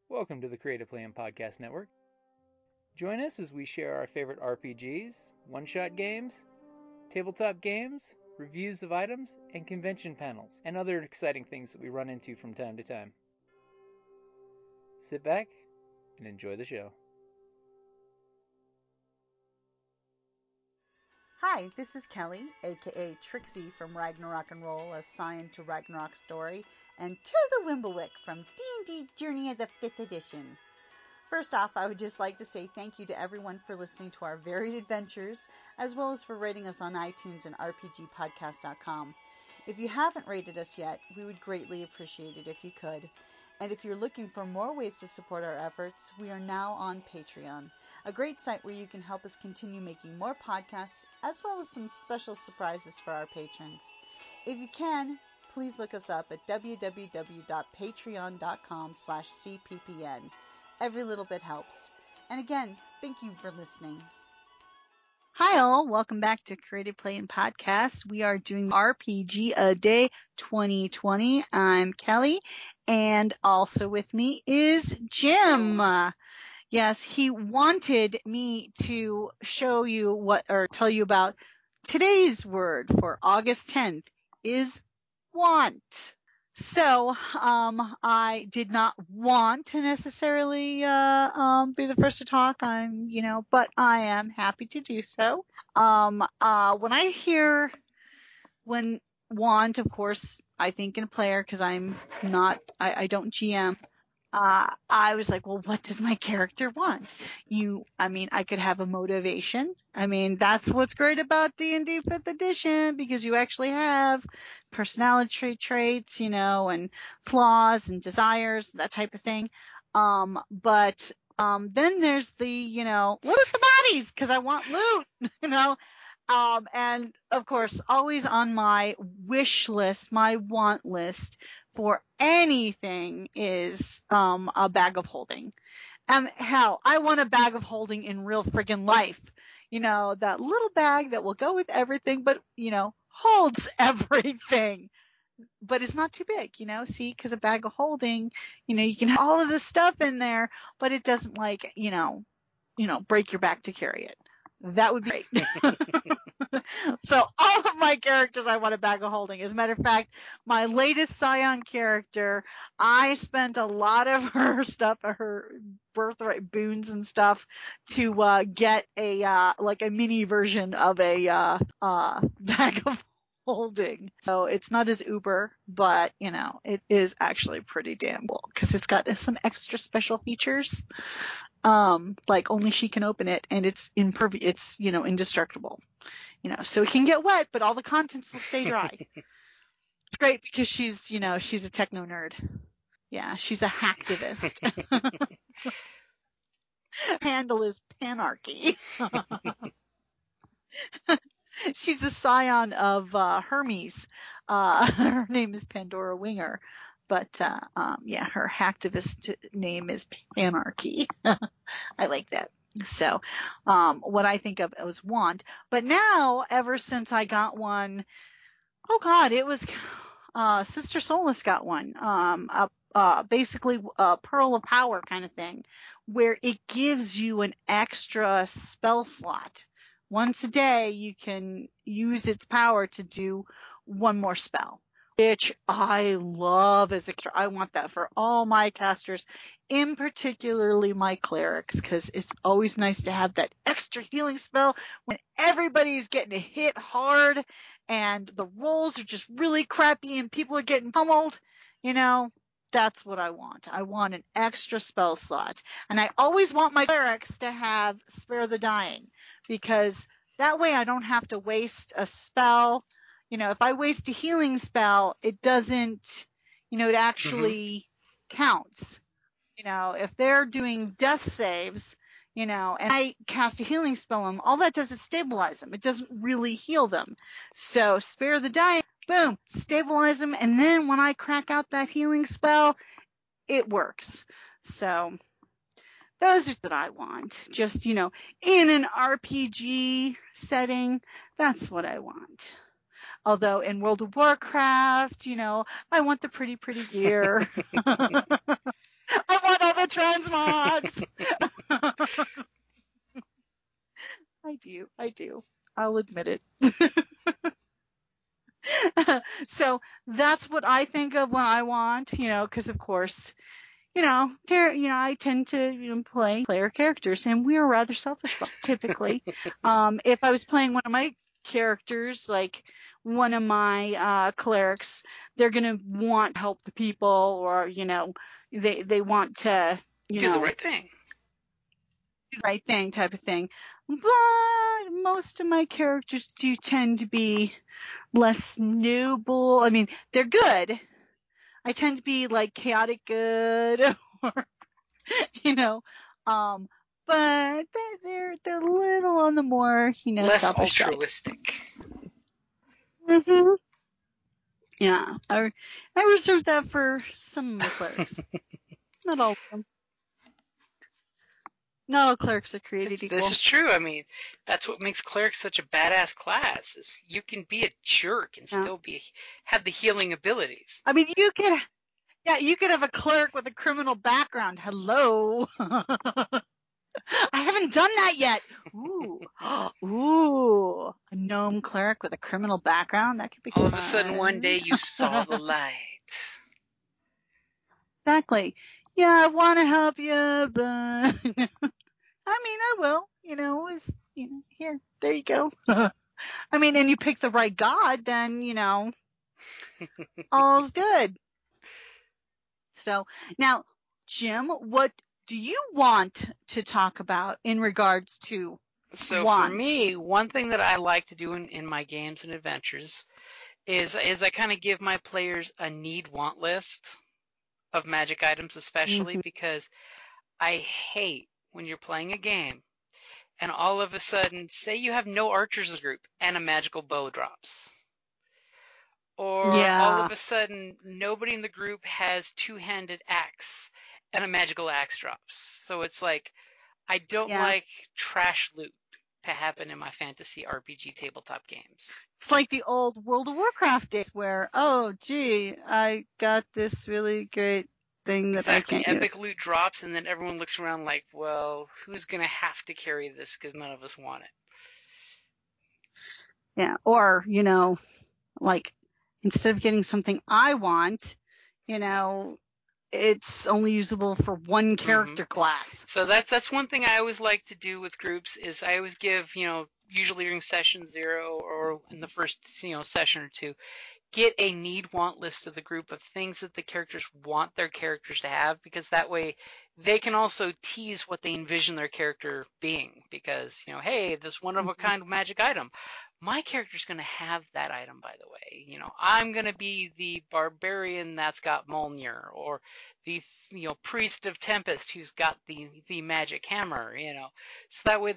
Welcome to the Creative Plan Podcast Network. Join us as we share our favorite RPGs, one-shot games, tabletop games, reviews of items, and convention panels, and other exciting things that we run into from time to time. Sit back and enjoy the show. Hi, this is Kelly, aka Trixie from Ragnarok and Roll, a Scion to Ragnarok story, and to the Wimblewick from D&D Journey of the 5th Edition. First off, I would just like to say thank you to everyone for listening to our varied adventures, as well as for rating us on iTunes and RPGpodcast.com. If you haven't rated us yet, we would greatly appreciate it if you could. And if you're looking for more ways to support our efforts, we are now on Patreon, a great site where you can help us continue making more podcasts, as well as some special surprises for our patrons. If you can, please look us up at www.patreon.com/cppn. Every little bit helps. And again, thank you for listening. Hi all, welcome back to Creative Play and Podcast. We are doing RPGaDay 2020. I'm Kelly, and also with me is Jim. Yes, he wanted me to show you or tell you about today's word for August 10th is want. So, I did not want to necessarily, be the first to talk. But I am happy to do so. When I hear want, of course, I think in a player, cause I don't GM. I was like, well, what does my character want? I could have a motivation. That's what's great about D&D 5th edition, because you actually have personality traits, and flaws and desires, that type of thing. But then there's the, loot the bodies, cause I want loot, and of course, always on my wish list, my want list for anything is, a bag of holding. And hell, I want a bag of holding in real friggin' life. That little bag that will go with everything, but, holds everything. But it's not too big, cause a bag of holding, you can have all of this stuff in there, but it doesn't break your back to carry it. That would be great. So all of my characters I want a bag of holding. As a matter of fact, my latest Scion character, I spent a lot of her stuff, her birthright boons and stuff to get a mini version of a bag of holding. So it's not as uber, but it is actually pretty damn cool because it's got some extra special features. Like only she can open it, and it's indestructible. So it can get wet, but all the contents will stay dry. It's great because she's a techno nerd. Yeah, she's a hacktivist. Handle is panarchy. She's the scion of Hermes. Her name is Pandora Winger. But, her hacktivist name is Panarchy. I like that. So, what I think of as want. But now, ever since I got one, it was, Sister Soulless got one. Basically a Pearl of Power kind of thing, where it gives you an extra spell slot. Once a day, you can use its power to do one more spell, which I love as a character. I want that for all my casters, in particularly my clerics, because it's always nice to have that extra healing spell when everybody's getting hit hard and the rolls are just really crappy and people are getting pummeled. That's what I want. I want an extra spell slot. And I always want my clerics to have Spare the Dying, because that way I don't have to waste a spell. If I waste a healing spell, it doesn't, it actually counts. If they're doing death saves, and I cast a healing spell on them, all that does is stabilize them. It doesn't really heal them. So Spare the Dying, boom, stabilize them. And then when I crack out that healing spell, it works. So those are what I want. Just, in an RPG setting, that's what I want. Although in World of Warcraft, I want the pretty gear. I want all the about transmogs. I do. I'll admit it. So that's what I think of when I want, because of course, I tend to play player characters, and we are rather selfish typically. If I was playing one of my characters, like one of my clerics, they're gonna want to help the people, or they want to do the right thing. Right thing type of thing. But most of my characters do tend to be less noble. I mean, they're good. I tend to be like chaotic good, or but they're a little on the more Less selfish altruistic. side. Mm-hmm. Yeah, I reserve that for some of my clerics. Not all of them. Not all clerics are created equal. This is true. I mean, that's what makes clerics such a badass class. Is you can be a jerk and still have the healing abilities. I mean, you could have a cleric with a criminal background. Hello. I haven't done that yet. Ooh, a gnome cleric with a criminal background. That could be all fun. Of a sudden, one day you saw the light. Exactly. Yeah, I want to help you, but I mean, I will. Here, there you go. I mean, and you pick the right god, then all's good. So now, Jim, what do you want to talk about in regards to for me, one thing that I like to do in my games and adventures is I kind of give my players a need-want list of magic items, especially because I hate when you're playing a game and all of a sudden, say you have no archers in the group and a magical bow drops. Or all of a sudden, nobody in the group has two-handed axe and a magical axe drops. So it's like, I don't like trash loot to happen in my fantasy RPG tabletop games. It's like the old World of Warcraft days where, oh, gee, I got this really great thing that I can't epic use. Loot drops, and then everyone looks around like, well, who's going to have to carry this because none of us want it? Yeah, or, like, instead of getting something I want, it's only usable for one character class. So that's one thing I always like to do with groups is I always give, usually during session 0 or in the first, session or 2, get a need-want list of the group of things that the characters want their characters to have, because that way they can also tease what they envision their character being. Because, hey, this one-of-a-kind magic item. My character's going to have that item, by the way. I'm going to be the barbarian that's got Mjolnir, or the, priest of Tempest who's got the magic hammer, So that way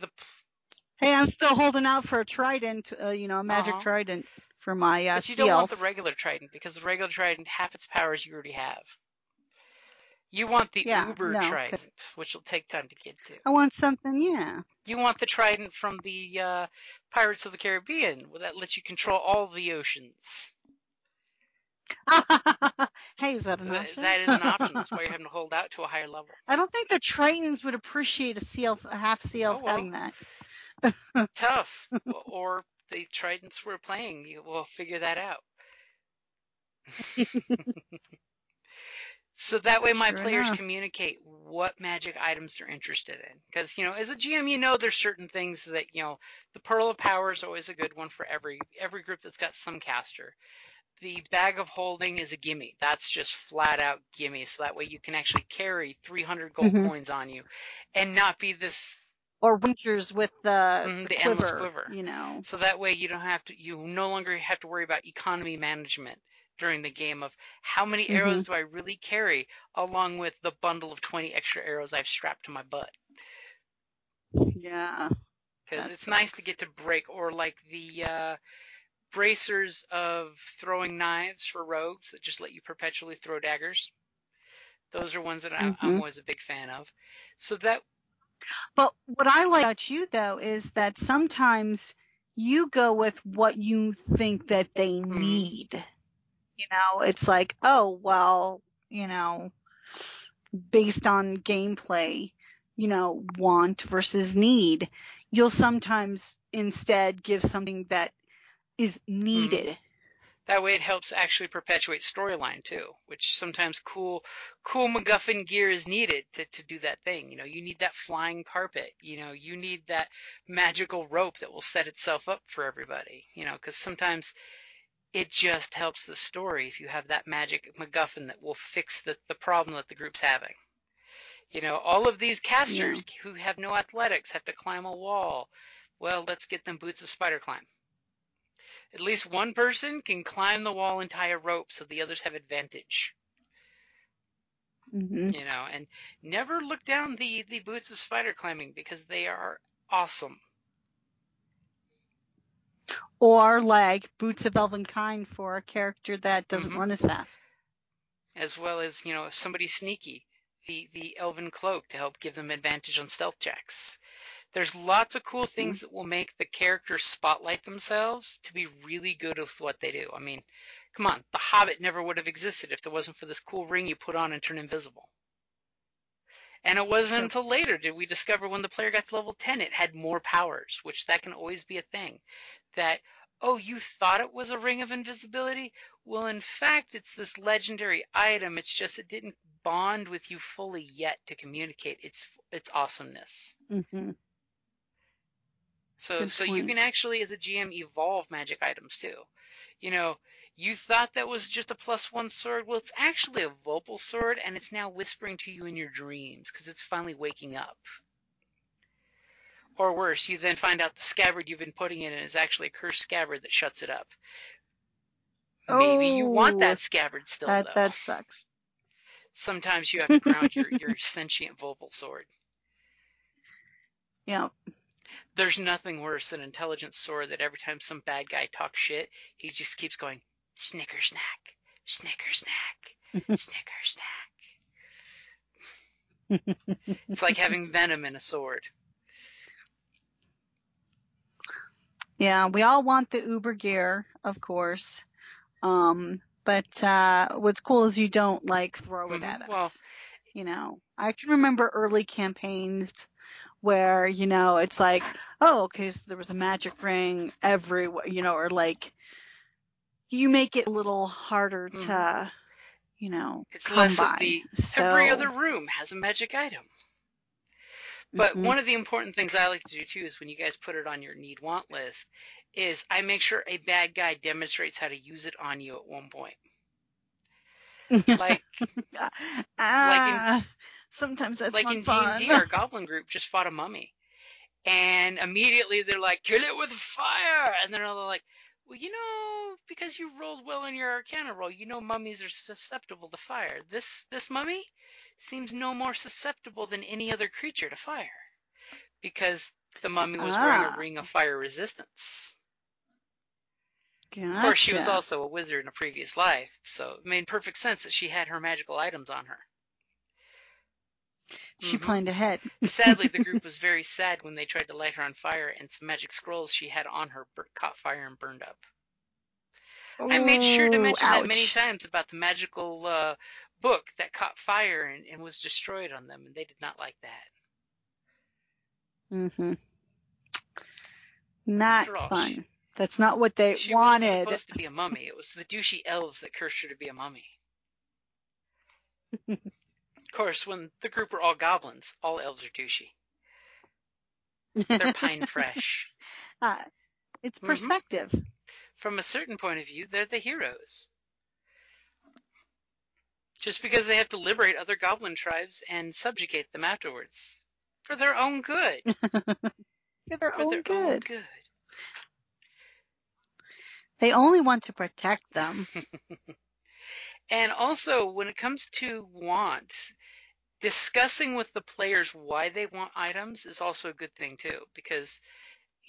Hey, I'm still holding out for a trident, a magic trident for my But you don't want the regular trident, because the regular trident, half its powers you already have. You want the Uber trident, which will take time to get to. I want something, You want the trident from the Pirates of the Caribbean, that lets you control all the oceans. Hey, is that an option? That is an option. That's why you're having to hold out to a higher level. I don't think the Tritons would appreciate a half CL having that. Tough. Or the tridents we're playing, we'll figure that out. So that way my players communicate what magic items they're interested in. Because, as a GM, there's certain things that, the Pearl of Power is always a good one for every group that's got some caster. The Bag of Holding is a gimme. That's just flat out gimme. So that way you can actually carry 300 gold coins on you and not be this... Or Rangers with the quiver, endless quiver. So that way you no longer have to worry about economy management during the game of how many arrows do I really carry, along with the bundle of 20 extra arrows I've strapped to my butt. Yeah. Because it's nice to get to break, or like the bracers of throwing knives for rogues that just let you perpetually throw daggers. Those are ones that I'm always a big fan of. So that. But what I like about you, though, is that sometimes you go with what you think that they need. It's like, oh, well, based on gameplay, want versus need. You'll sometimes instead give something that is needed. That way it helps actually perpetuate storyline too, which sometimes cool MacGuffin gear is needed to do that thing. You need that flying carpet. You need that magical rope that will set itself up for everybody. Because sometimes it just helps the story if you have that magic MacGuffin that will fix the problem that the group's having. All of these casters who have no athletics have to climb a wall. Well, let's get them boots of spider climb. At least one person can climb the wall and tie a rope so the others have advantage. Mm-hmm. And never look down the boots of spider climbing because they are awesome. Or like boots of elvenkind for a character that doesn't run as fast. As well as, if somebody's sneaky, the elven cloak to help give them advantage on stealth checks. There's lots of cool things that will make the characters spotlight themselves to be really good with what they do. I mean, come on, the Hobbit never would have existed if there wasn't for this cool ring you put on and turn invisible. And it wasn't until later did we discover when the player got to level 10 it had more powers, which that can always be a thing. That, oh, you thought it was a ring of invisibility? Well, in fact, it's this legendary item. It's just it didn't bond with you fully yet to communicate its awesomeness. Mm-hmm. So you can actually, as a GM, evolve magic items too. You thought that was just a +1 sword. Well, it's actually a Vopal sword, and it's now whispering to you in your dreams because it's finally waking up. Or worse, you then find out the scabbard you've been putting in is actually a cursed scabbard that shuts it up. Maybe you want that scabbard still, though. That sucks. Sometimes you have to ground your sentient Vopal sword. Yeah. There's nothing worse than an intelligent sword that every time some bad guy talks shit, he just keeps going, snicker snack, snicker snack, snicker snack. It's like having venom in a sword. Yeah, we all want the Uber gear, of course. But what's cool is you don't throw it at us. Well, I can remember early campaigns where, it's like, oh, okay, so there was a magic ring everywhere, or you make it a little harder to, it's come less by. of the, every other room has a magic item. But one of the important things I like to do too is when you guys put it on your need-want list is I make sure a bad guy demonstrates how to use it on you at one point. Sometimes that's like in D&D, our goblin group just fought a mummy. And immediately they're like, kill it with fire! And then they're like, well, because you rolled well in your Arcana roll, mummies are susceptible to fire. This mummy seems no more susceptible than any other creature to fire. Because the mummy was wearing a ring of fire resistance. Gotcha. Of course, she was also a wizard in a previous life, so it made perfect sense that she had her magical items on her. She planned ahead. Sadly, the group was very sad when they tried to light her on fire, and some magic scrolls she had on her caught fire and burned up. I made sure to mention that many times about the magical book that caught fire and was destroyed on them, and they did not like that. Mm-hmm. Not fun. That's not what they she wanted. She wasn't supposed to be a mummy. It was the douchey elves that cursed her to be a mummy. Of course, when the group were all goblins, all elves are douchey. They're pine fresh. It's perspective. From a certain point of view, they're the heroes. Just because they have to liberate other goblin tribes and subjugate them afterwards. For their own good. For their own good. They only want to protect them. And also, when it comes to want, discussing with the players why they want items is also a good thing too, because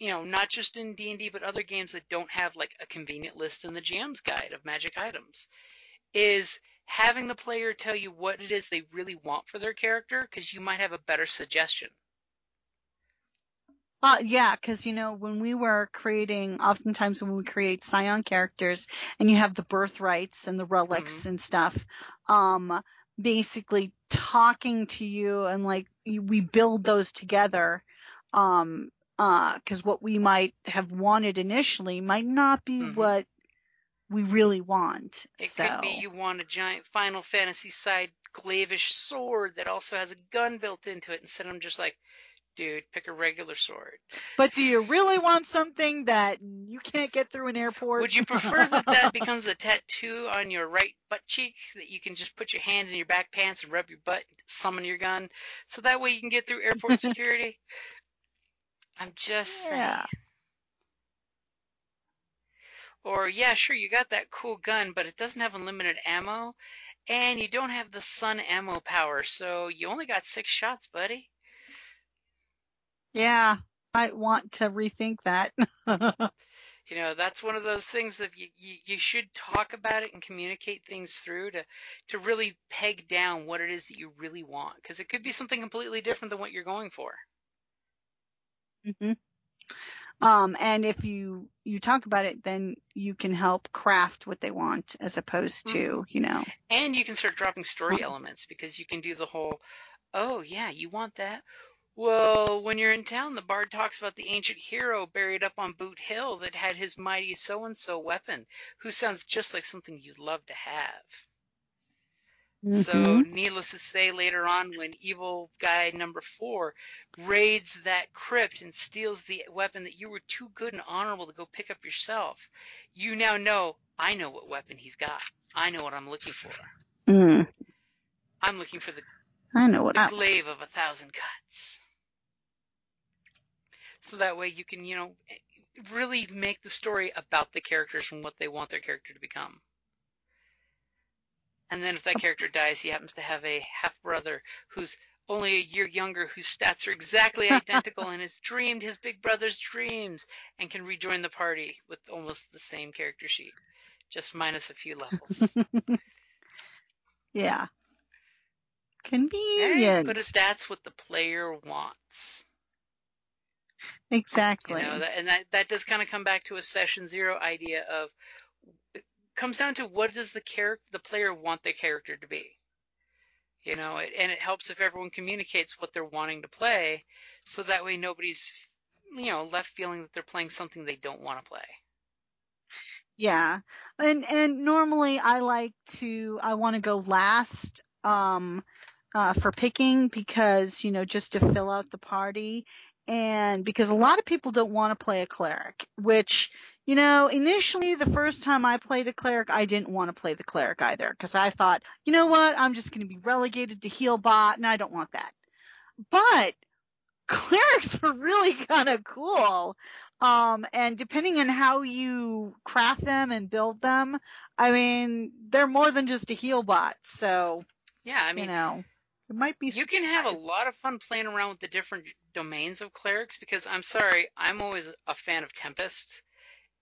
not just in D&D but other games that don't have a convenient list in the GM's guide of magic items, is having the player tell you what it is they really want for their character, because you might have a better suggestion. Yeah, because, when we were oftentimes when we create Scion characters and you have the birthrights and the relics and stuff, basically talking to you, and like we build those together. Because what we might have wanted initially might not be what we really want. It could be you want a giant Final Fantasy side glaivish sword that also has a gun built into it, instead of just like, dude, pick a regular sword. But do you really want something that you can't get through an airport? Would you prefer that becomes a tattoo on your right butt cheek, that you can just put your hand in your back pants and rub your butt, summon your gun, so that way you can get through airport security? I'm just saying. Or, yeah, sure, you got that cool gun, but it doesn't have unlimited ammo, and you don't have the sun ammo power, so you only got 6 shots, buddy. Yeah, I want to rethink that. You know, that's one of those things that you should talk about it and communicate things through to really peg down what it is that you really want, because it could be something completely different than what you're going for. And if you talk about it, then you can help craft what they want, as opposed to, you know. And you can start dropping story elements, because you can do the whole, oh, yeah, you want that? Well, when you're in town, the bard talks about the ancient hero buried up on Boot Hill that had his mighty so-and-so weapon, who sounds just like something you'd love to have. So, needless to say, later on, when evil guy number 4 raids that crypt and steals the weapon that you were too good and honorable to go pick up yourself, you now know, I know what weapon he's got. I know what I'm looking for. I'm looking for the glaive of 1,000 cuts. So that way you can, you know, really make the story about the characters and what they want their character to become. And then if that character dies, he happens to have a half-brother who's only a year younger, whose stats are exactly identical and has dreamed his big brother's dreams and can rejoin the party with almost the same character sheet, just minus a few levels. Yeah. Convenient. Hey, but that's what the player wants. Exactly. You know, that does kind of come back to a session 0 idea of, it comes down to what does the player want their character to be. You know, and it helps if everyone communicates what they're wanting to play, so that way nobody's, you know, left feeling that they're playing something they don't want to play. Yeah. And normally I want to go last for picking, because, you know, just to fill out the party, and because a lot of people don't want to play a cleric, which, you know, initially the first time I played a cleric, I didn't want to play the cleric either, because I thought, you know what, I'm just going to be relegated to heal bot, and I don't want that. But clerics are really kind of cool. And depending on how you craft them and build them, I mean, they're more than just a heal bot. So, yeah, I mean, you know, it might be. You can have a lot of fun playing around with the different domains of clerics, because I'm sorry, I'm always a fan of Tempest.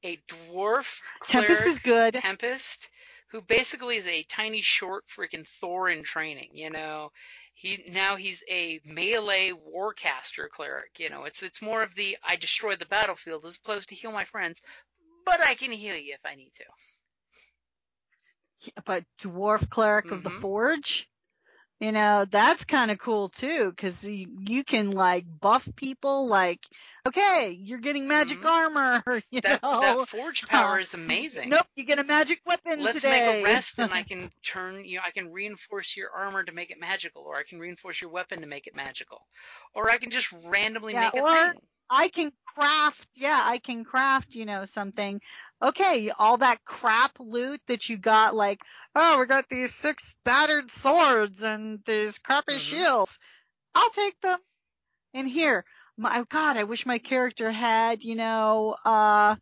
A dwarf cleric, Tempest is good. Tempest, who basically is a tiny short freaking Thor in training, you know. He's a melee warcaster cleric, you know. It's more of the I destroy the battlefield as opposed to heal my friends, but I can heal you if I need to. Yeah, but dwarf cleric of the Forge, you know, that's kind of cool too, because you can like buff people, like, okay, you're getting magic armor, you know. That forge power is amazing. Nope, you get a magic weapon Let's today. make a rest, and I can I can reinforce your armor to make it magical, or I can reinforce your weapon to make it magical, or I can just randomly make a thing. I can craft, you know, something. Okay, all that crap loot that you got, like, oh, we got these 6 battered swords and these crappy shields. I'll take them. And here, God, I wish my character had, you know, like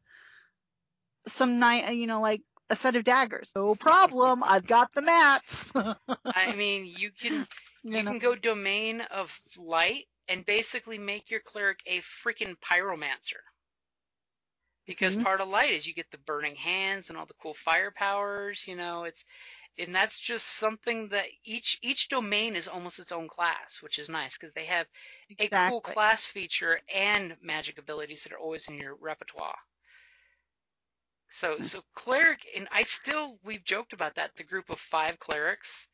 a set of daggers. No problem. I've got the mats. I mean, you can go domain of light and basically make your cleric a freaking pyromancer. Because part of light is you get the burning hands and all the cool fire powers, you know, and that's just something that each domain is almost its own class, which is nice, because they have a cool class feature and magic abilities that are always in your repertoire. So cleric, and we've joked about that, the group of 5 clerics,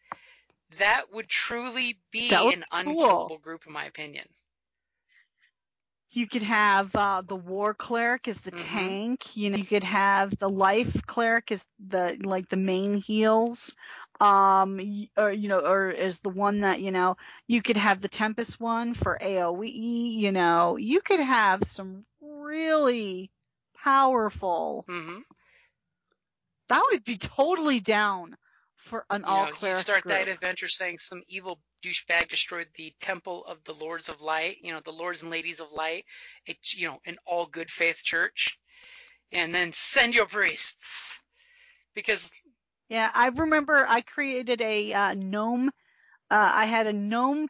that would truly be That was an cool. unkillable group, in my opinion. You could have the war cleric as the tank. You know, you could have the life cleric as the main heals, or as the one that you could have the Tempest one for AOE. You know, you could have some really powerful. That would be totally down for an all cleric You start group. that adventure saying some evil douchebag destroyed the temple of the Lords of Light, the Lords and Ladies of Light, an all good faith church, and then send your priests. Because yeah, I remember I created a gnome. I had a gnome.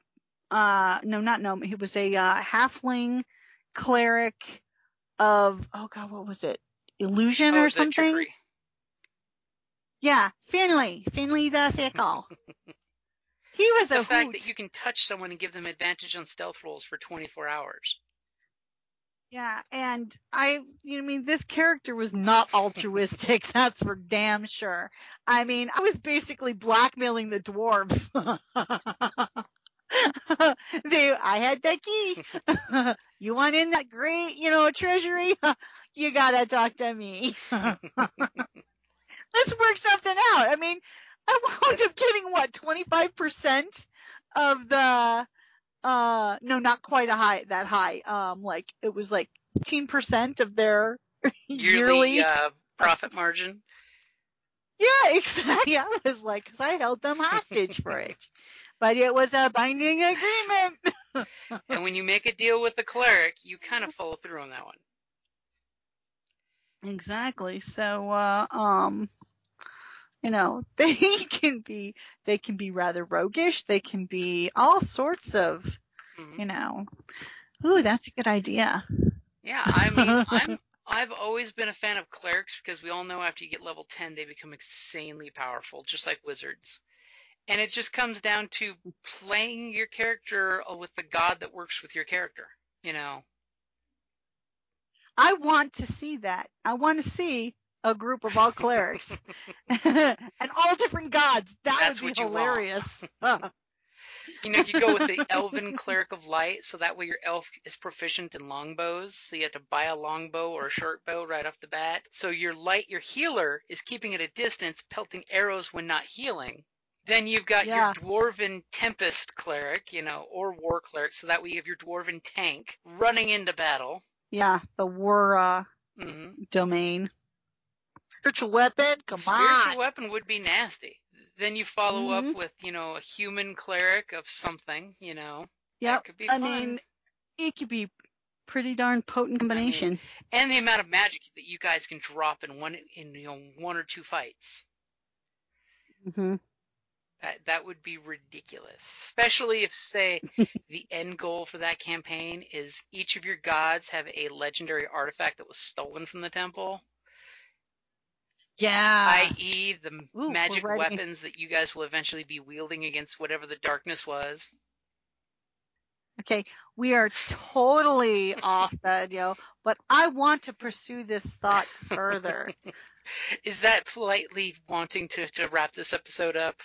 No, not gnome. He was a halfling cleric of what was it? Illusion or something? Trickery. Yeah, Finley the Fickle. He was the a fact hoot. that you can touch someone and give them advantage on stealth rolls for 24 hours. Yeah, and this character was not altruistic, that's for damn sure. I mean, I was basically blackmailing the dwarves. I had that key. You want in that great, treasury? You gotta talk to me. Let's work something out. I mean, I wound up getting 25% of the no, not quite that high. It was 15% of their yearly profit margin. Yeah, exactly. I was like, because I held them hostage for it, but it was a binding agreement. And when you make a deal with the cleric, you kind of follow through on that one. Exactly. So, they can be rather roguish. They can be all sorts of, Ooh, that's a good idea. Yeah, I mean, I've always been a fan of clerics because we all know after you get level 10, they become insanely powerful, just like wizards. And it just comes down to playing your character with the god that works with your character, I want to see that. I want to see a group of all clerics and all different gods. That would be hilarious. You could go with the elven cleric of light, so that way your elf is proficient in longbows, so you have to buy a longbow or a short bow right off the bat. So your healer is keeping at a distance, pelting arrows when not healing. Then you've got your dwarven tempest cleric, or war cleric, so that way you have your dwarven tank running into battle. Yeah, the war domain. Spiritual weapon? Come on. Spiritual weapon would be nasty. Then you follow up with, a human cleric of something, Yep. That could be fun. I mean, it could be pretty darn potent combination. And the amount of magic that you guys can drop in one or two fights. That would be ridiculous. Especially if, say, the end goal for that campaign is each of your gods have a legendary artifact that was stolen from the temple. Yeah. I.e. the magic weapons that you guys will eventually be wielding against whatever the darkness was. Okay, we are totally off that, but I want to pursue this thought further. Is that politely wanting to wrap this episode up?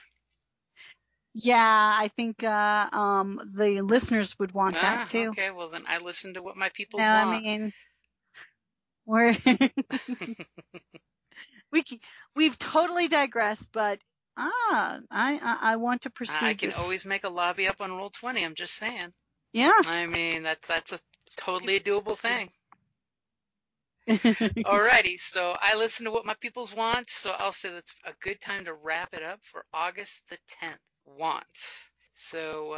Yeah, I think the listeners would want that too. Okay, well then I listen to what my people want. I mean, we've totally digressed, but I want to pursue I can this. always make a lobby up on Roll20, I'm just saying. Yeah. I mean, that's a totally doable thing. Alrighty, so I listen to what my peoples want, so I'll say that's a good time to wrap it up for August the 10th. Want. So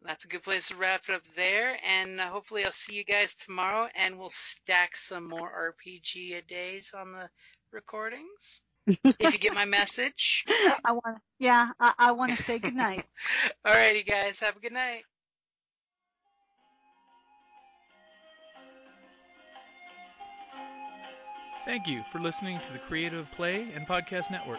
that's a good place to wrap it up there, and hopefully I'll see you guys tomorrow, and we'll stack some more RPGaDays on the recordings. If you get my message. I want to say goodnight. Alrighty, guys, have a good night. Thank you for listening to the Creative Play and Podcast Network,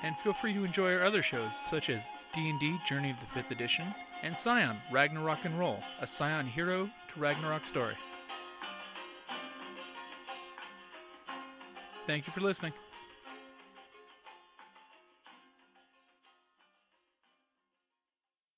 and feel free to enjoy our other shows such as D&D Journey of the 5th Edition and Scion Ragnarok and Roll, a Scion hero to Ragnarok story. Thank you for listening.